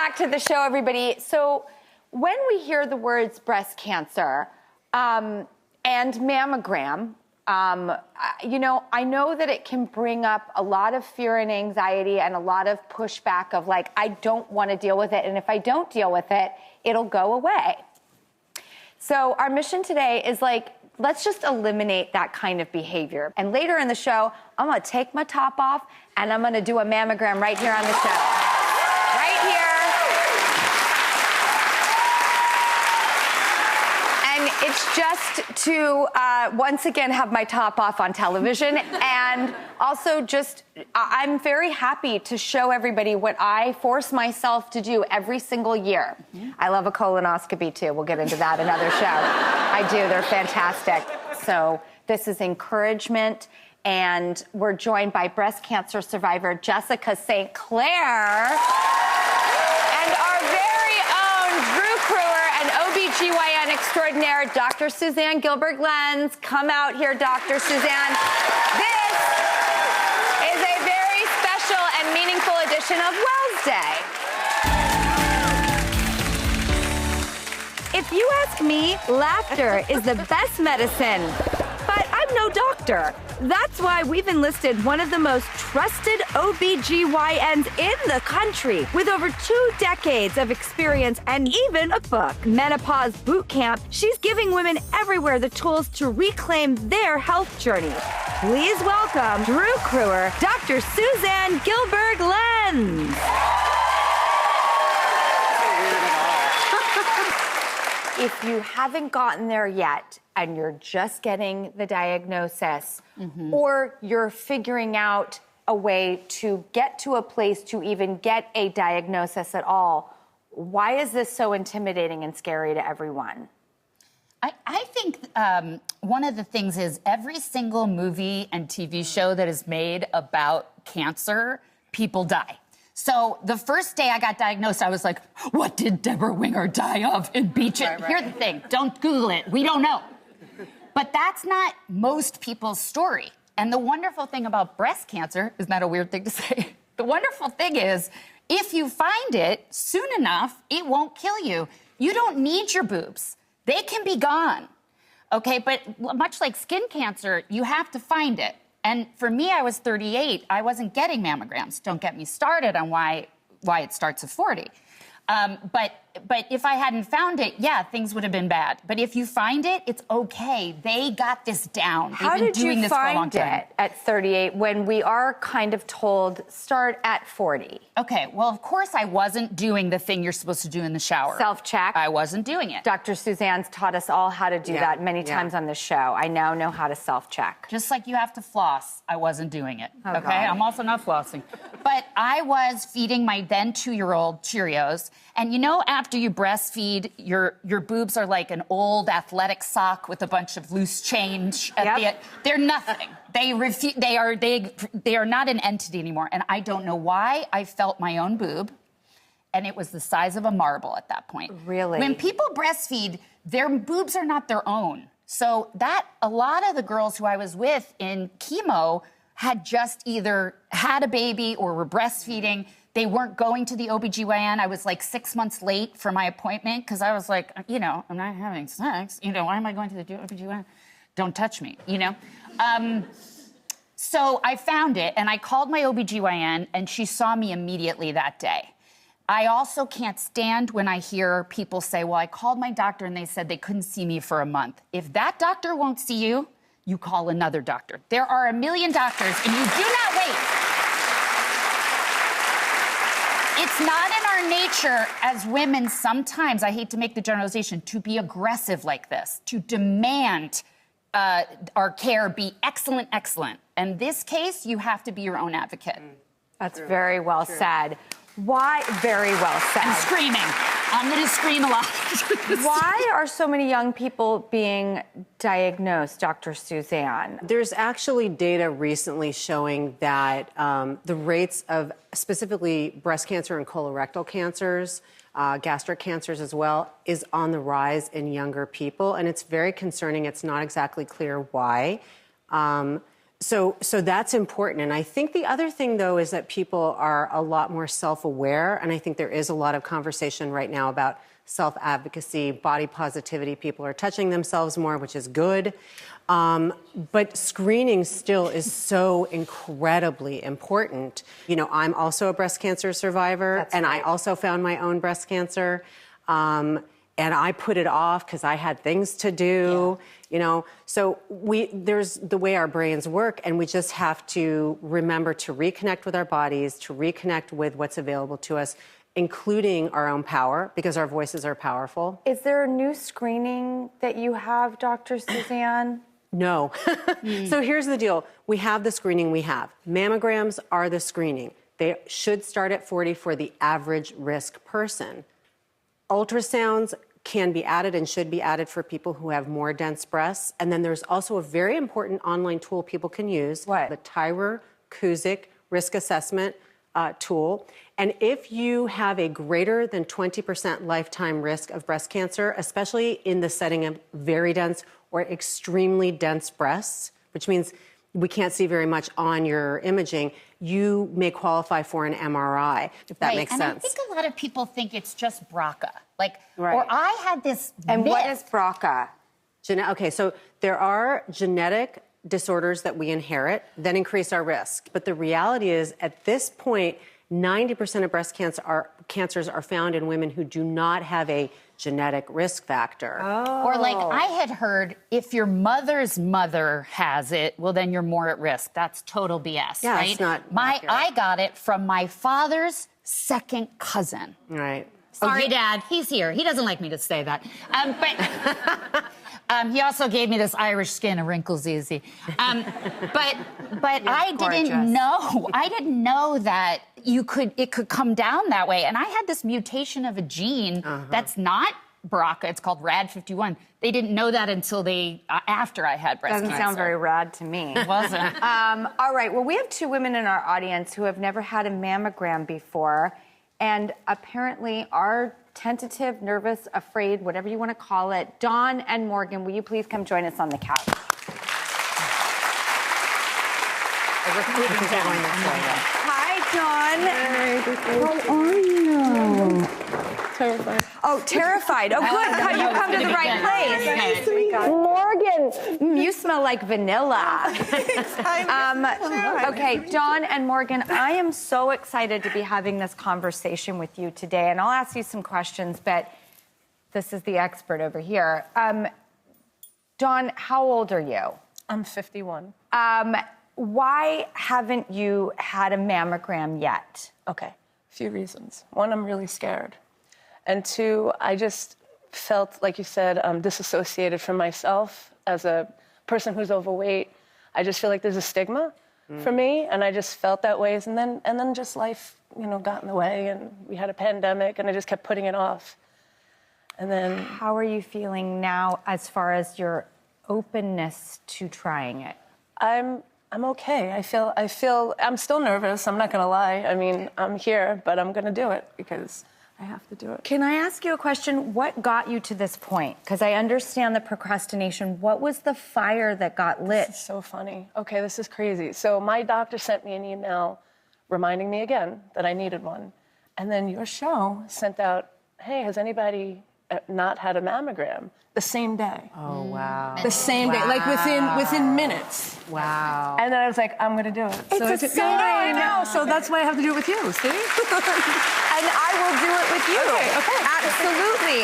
back to the show, everybody. So when we hear the words breast cancer and mammogram, you know, I know that it can bring up a lot of fear and anxiety and a lot of pushback of like, I don't want to deal with it. And if I don't deal with it, it'll go away. So our mission today is like, let's just eliminate that kind of behavior. And later in the show, I'm going to take my top off and I'm going to do a mammogram right here on the show. Right here. And it's just to, once again, have my top off on television. And also just, I'm very happy to show everybody what I force myself to do every single year. Mm-hmm. I love a colonoscopy, too. We'll get into that another show. I do. They're fantastic. So this is encouragement. And we're joined by breast cancer survivor Jessica St. Clair and our very own Drew Barrymore and OBGYN extraordinaire, Dr. Suzanne Gilberg-Lenz. Come out here, Dr. Suzanne. This is a very special and meaningful edition of Wells Day. If you ask me, laughter is the best medicine. But I'm no doctor. That's why we've enlisted one of the most trusted OBGYNs in the country with over 2 decades of experience and even a book, Menopause Boot Camp. She's giving women everywhere the tools to reclaim their health journey. Please welcome Drew Barrymore, Dr. Suzanne Gilberg-Lenz. If you haven't gotten there yet and you're just getting the diagnosis, or you're figuring out a way to get to a place to even get a diagnosis at all, why is this so intimidating and scary to everyone? I think one of the things is every single movie and TV show that is made about cancer, people die. So the first day I got diagnosed, I was like, what did Deborah Winger die of in Beach? Right. Here's the thing, don't Google it, we don't know. But that's not most people's story. And the wonderful thing about breast cancer, isn't that a weird thing to say? The wonderful thing is, if you find it soon enough, it won't kill you. You don't need your boobs. They can be gone, okay? But much like skin cancer, you have to find it. And for me, I was 38. I wasn't getting mammograms. Don't get me started on why it starts at 40. But if I hadn't found it, yeah, things would have been bad. But if you find it, it's okay. They got this down. How did you find it at 38 when we are kind of told start at 40? Okay, well, of course I wasn't doing the thing you're supposed to do in the shower. Self-check? I wasn't doing it. Dr. Suzanne's taught us all how to do that many times on the show. I now know how to self-check. Just like you have to floss, I wasn't doing it, okay? I'm also not flossing. But I was feeding my then 2-year-old Cheerios, and you know, after you breastfeed, your boobs are like an old athletic sock with a bunch of loose change at the end. They're nothing. They are not an entity anymore. And I don't know why I felt my own boob, and it was the size of a marble at that point. Really? When people breastfeed, their boobs are not their own. So a lot of the girls who I was with in chemo had just either had a baby or were breastfeeding. They weren't going to the OBGYN. I was like 6 months late for my appointment because I was like, you know, I'm not having sex. You know, why am I going to the OBGYN? Don't touch me, you know? So I found it and I called my OBGYN and she saw me immediately that day. I also can't stand when I hear people say, well, I called my doctor and they said they couldn't see me for a month. If that doctor won't see you, you call another doctor. There are a million doctors and you do not wait. It's not in our nature as women sometimes, I hate to make the generalization, to be aggressive like this, to demand our care be excellent, excellent. In this case, you have to be your own advocate. That's very well said. Why? Very well said. I'm screaming. I'm going to scream a lot. Why are so many young people being diagnosed, Dr. Suzanne? There's actually data recently showing that the rates of specifically breast cancer and colorectal cancers, gastric cancers as well, is on the rise in younger people. And it's very concerning. It's not exactly clear why. So that's important. And I think the other thing, though, is that people are a lot more self-aware. And I think there is a lot of conversation right now about self-advocacy, body positivity. People are touching themselves more, which is good. But screening still is so incredibly important. You know, I'm also a breast cancer survivor, and I also found my own breast cancer. And I put it off because I had things to do, you know. So there's the way our brains work, and we just have to remember to reconnect with our bodies, to reconnect with what's available to us, including our own power, because our voices are powerful. Is there a new screening that you have, Dr. Suzanne? No. So here's the deal. We have the screening we have. Mammograms are the screening. They should start at 40 for the average risk person. Ultrasounds can be added and should be added for people who have more dense breasts. And then there's also a very important online tool people can use. What? The Tyrer-Cuzick risk assessment tool. And if you have a greater than 20% lifetime risk of breast cancer, especially in the setting of very dense or extremely dense breasts, which means we can't see very much on your imaging, you may qualify for an MRI, if that makes sense. And I think a lot of people think it's just BRCA. Or I had this And myth. what is BRCA? Okay, so there are genetic disorders that we inherit that increase our risk. But the reality is, at this point, 90% of breast cancers are found in women who do not have a genetic risk factor. Oh. Or I had heard, if your mother's mother has it, well, then you're more at risk. That's total BS, Yeah, right? it's not accurate. I got it from my father's second cousin. Right. Sorry, Dad. He's here. He doesn't like me to say that. But he also gave me this Irish skin, a wrinkle's easy. But I didn't know. I didn't know that it could come down that way. And I had this mutation of a gene that's not BRCA. It's called RAD51. They didn't know that until after I had breast cancer. Doesn't sound very rad to me. It wasn't. All right. Well, we have two women in our audience who have never had a mammogram before, and apparently are tentative, nervous, afraid, whatever you want to call it. Dawn and Morgan, will you please come join us on the couch? Hi, Dawn. How are you? Terrified. Oh, terrified. Oh, good. You come to the right place. Morgan, you smell like vanilla. Okay, Dawn and Morgan, I am so excited to be having this conversation with you today, and I'll ask you some questions, but this is the expert over here. Dawn, how old are you? I'm 51. Why haven't you had a mammogram yet? Okay, a few reasons. One, I'm really scared. And two, I just felt, like you said, disassociated from myself as a person who's overweight. I just feel like there's a stigma for me, and I just felt that way. And then just life, got in the way, and we had a pandemic, and I just kept putting it off. And then... How are you feeling now as far as your openness to trying it? I'm okay. I feel I'm still nervous. I'm not going to lie. I mean, I'm here, but I'm going to do it because I have to do it. Can I ask you a question? What got you to this point? Because I understand the procrastination. What was the fire that got lit? This is so funny. Okay, this is crazy. So my doctor sent me an email reminding me again that I needed one. And then your show sent out, hey, has anybody not had a mammogram? The same day. Oh, wow. The same day, like within minutes. Wow. And then I was like, I'm going to do it. It's a sign. I know. So that's why I have to do it with you, see? And I will do it with you. Okay. Absolutely.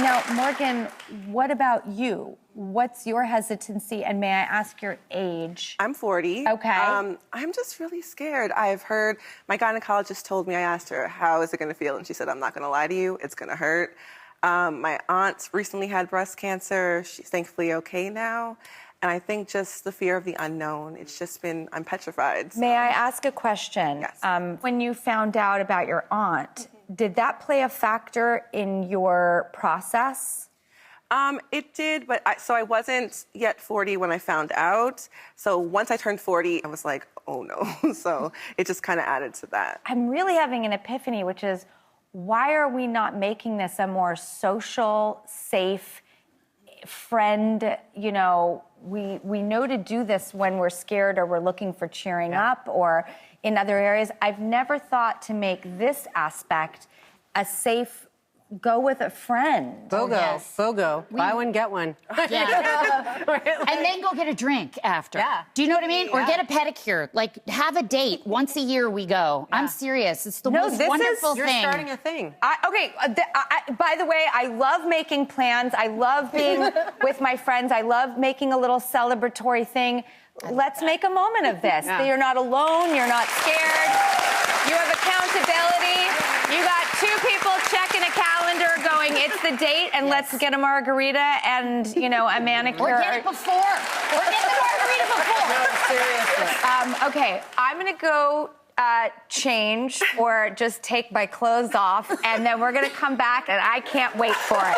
Now, Morgan, what about you? What's your hesitancy? And may I ask your age? I'm 40. Okay. I'm just really scared. I've heard, my gynecologist told me, I asked her, how is it going to feel? And she said, I'm not going to lie to you. It's going to hurt. My aunt recently had breast cancer. She's thankfully okay now. And I think just the fear of the unknown, it's just been, I'm petrified. So. May I ask a question? Yes. When you found out about your aunt, did that play a factor in your process? It did, but I wasn't yet 40 when I found out. So once I turned 40, I was like, oh no. So it just kind of added to that. I'm really having an epiphany, which is, why are we not making this a more social, safe, friend, you know, we know to do this when we're scared or we're looking for cheering up or in other areas. I've never thought to make this aspect a safe go with a friend. BOGO. Buy one, get one. Yeah. And then go get a drink after. Yeah. Do you know what I mean? Or get a pedicure. Like, have a date. Once a year we go. I'm serious. It's the most wonderful You're thing. starting a thing. By the way, I love making plans. I love being with my friends. I love making a little celebratory thing. Let's make a moment of this. Yeah. You're not alone. You're not scared. You have accountability. You got two people checking a calendar going, it's the date, and let's get a margarita and, you know, a manicure. Or get it before. Or get the margarita before. No, seriously. Okay, I'm going to go change or just take my clothes off, and then we're going to come back, and I can't wait for it.